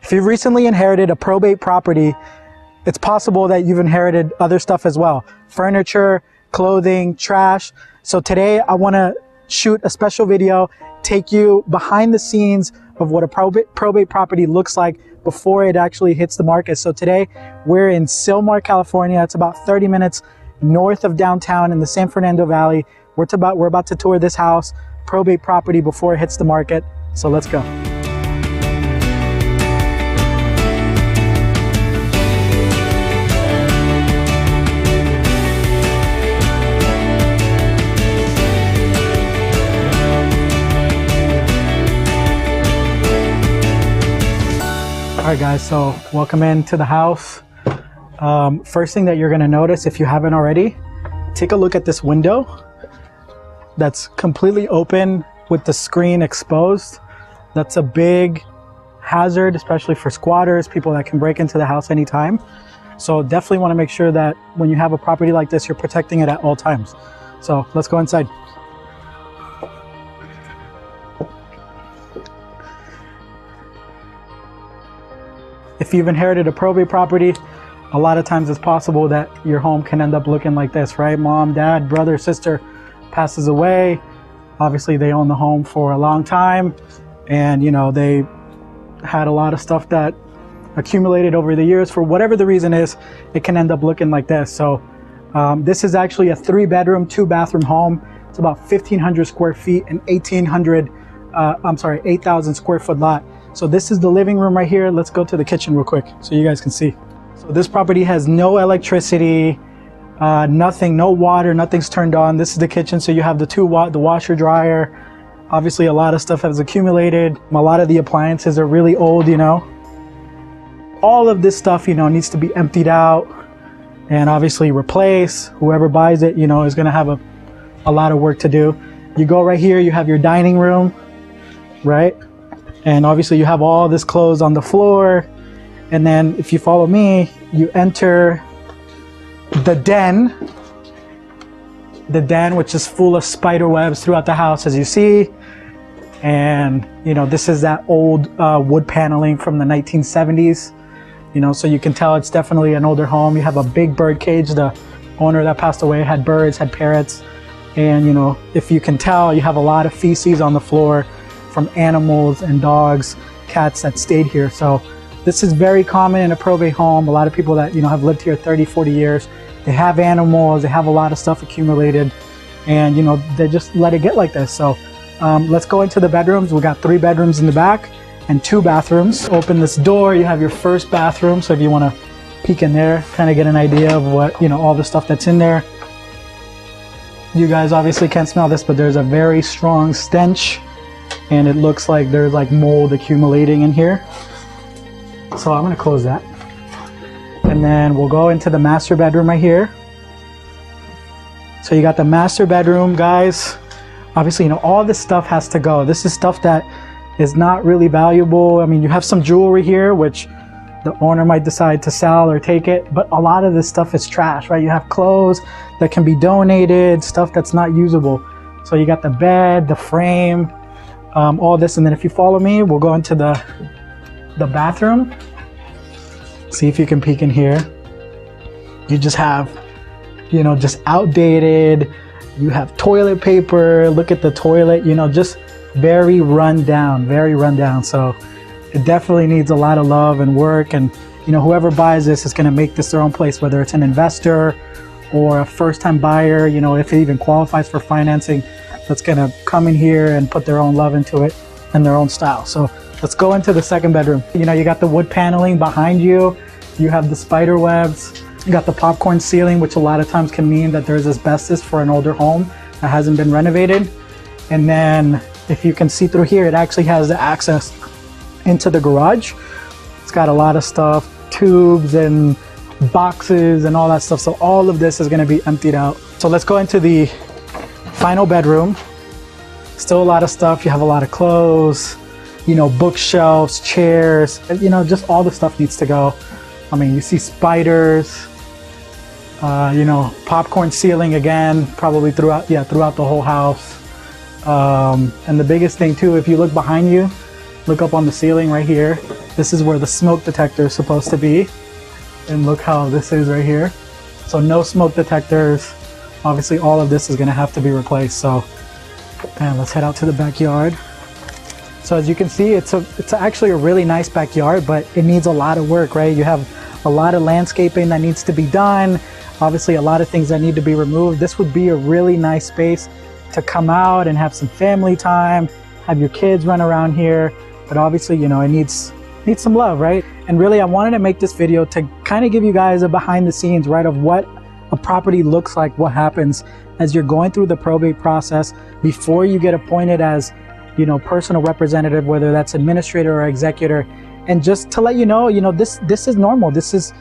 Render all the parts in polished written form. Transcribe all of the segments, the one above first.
If you've recently inherited a probate property, it's possible that you've inherited other stuff as well. Furniture, clothing, trash. So today I want to shoot a special video, take you behind the scenes of what a probate property looks like before it actually hits the market. So today we're in Sylmar, California. It's about 30 minutes north of downtown in the San Fernando Valley. We're about to tour this house, probate property, before it hits the market. So let's go. All right guys, so welcome into the house. First thing that you're gonna notice, if you haven't already, take a look at this window that's completely open with the screen exposed. That's a big hazard, especially for squatters, people that can break into the house anytime. So definitely wanna make sure that when you have a property like this, you're protecting it at all times. So let's go inside. If you've inherited a probate property, a lot of times it's possible that your home can end up looking like this, right? Mom, dad, brother, sister passes away. Obviously they own the home for a long time, and you know, they had a lot of stuff that accumulated over the years. For whatever the reason is, it can end up looking like this. So this is actually a 3-bedroom, 2-bathroom home. It's about 1,500 square feet and 8,000 square foot lot. So this is the living room right here. Let's go to the kitchen real quick so you guys can see. So this property has no electricity, nothing, no water, nothing's turned on. This is the kitchen. So you have the washer, dryer. Obviously a lot of stuff has accumulated. A lot of the appliances are really old, you know. All of this stuff, you know, needs to be emptied out and obviously replaced. Whoever buys it, you know, is gonna have a lot of work to do. You go right here, you have your dining room, right? And obviously you have all this clothes on the floor. And then if you follow me, you enter the den, which is full of spider webs throughout the house, as you see. And, you know, this is that old wood paneling from the 1970s, you know, so you can tell it's definitely an older home. You have a big bird cage. The owner that passed away had birds, had parrots. And, you know, if you can tell, you have a lot of feces on the floor from animals and dogs, cats that stayed here. So this is very common in a probate home. A lot of people that, you know, have lived here 30, 40 years, they have animals, they have a lot of stuff accumulated, and, you know, they just let it get like this. So let's go into the bedrooms. We got 3 bedrooms in the back and 2 bathrooms. Open this door, you have your first bathroom. So if you want to peek in there, kind of get an idea of what, you know, all the stuff that's in there. You guys obviously can't smell this, but there's a very strong stench. And it looks like there's like mold accumulating in here. So I'm gonna close that. And then we'll go into the master bedroom right here. So you got the master bedroom, guys. Obviously, you know, all this stuff has to go. This is stuff that is not really valuable. I mean, you have some jewelry here, which the owner might decide to sell or take it, but a lot of this stuff is trash, right? You have clothes that can be donated, stuff that's not usable. So you got the bed, the frame, all this. And then if you follow me, we'll go into the bathroom. See if you can peek in here. You just have, you know, just outdated. You have toilet paper. Look at the toilet, you know, just very run down, very run down. So it definitely needs a lot of love and work. And, you know, whoever buys this is going to make this their own place, whether it's an investor or a first-time buyer, you know, if it even qualifies for financing, that's going to come in here and put their own love into it and their own style. So let's go into the second bedroom. You know, you got the wood paneling behind you. You have the spider webs. You got the popcorn ceiling, which a lot of times can mean that there's asbestos for an older home that hasn't been renovated. And then if you can see through here, it actually has the access into the garage. It's got a lot of stuff, tubes and boxes and all that stuff. So all of this is going to be emptied out. So let's go into the final bedroom. Still a lot of stuff. You have a lot of clothes, you know, bookshelves, chairs, you know, just all the stuff needs to go. I mean, you see spiders, you know, popcorn ceiling again, probably throughout the whole house. And the biggest thing too, if you look behind you, look up on the ceiling right here, This is where the smoke detector is supposed to be. And look how this is right here. So no smoke detectors. Obviously all of this is gonna have to be replaced. So, and let's head out to the backyard. So as you can see, it's actually a really nice backyard, but it needs a lot of work, right? You have a lot of landscaping that needs to be done. Obviously a lot of things that need to be removed. This would be a really nice space to come out and have some family time, have your kids run around here. But obviously, you know, it needs some love, right? And really I wanted to make this video to kind of give you guys a behind the scenes, right, of what a property looks like, what happens as you're going through the probate process before you get appointed as, you know, personal representative, whether that's administrator or executor. And just to let you know, this is normal. This is,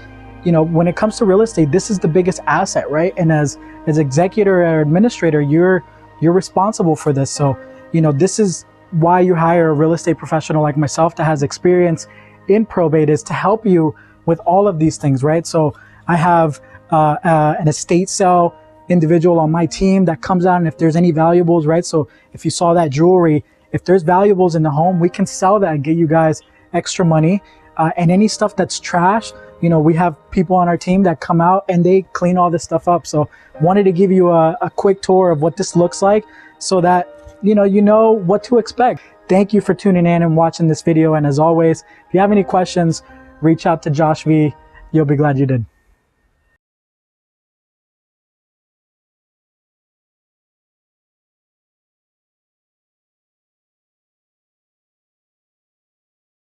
you know, when it comes to real estate, this is the biggest asset, right? And as executor or administrator, you're responsible for this. So, you know, this is why you hire a real estate professional like myself that has experience in probate, is to help you with all of these things, right? So I have an estate sale individual on my team that comes out, and if there's any valuables, right? So if you saw that jewelry, if there's valuables in the home, we can sell that and get you guys extra money. And any stuff that's trash, you know, we have people on our team that come out and they clean all this stuff up. So wanted to give you a quick tour of what this looks like so that, you know what to expect. Thank you for tuning in and watching this video. And as always, if you have any questions, reach out to Josh V. You'll be glad you did.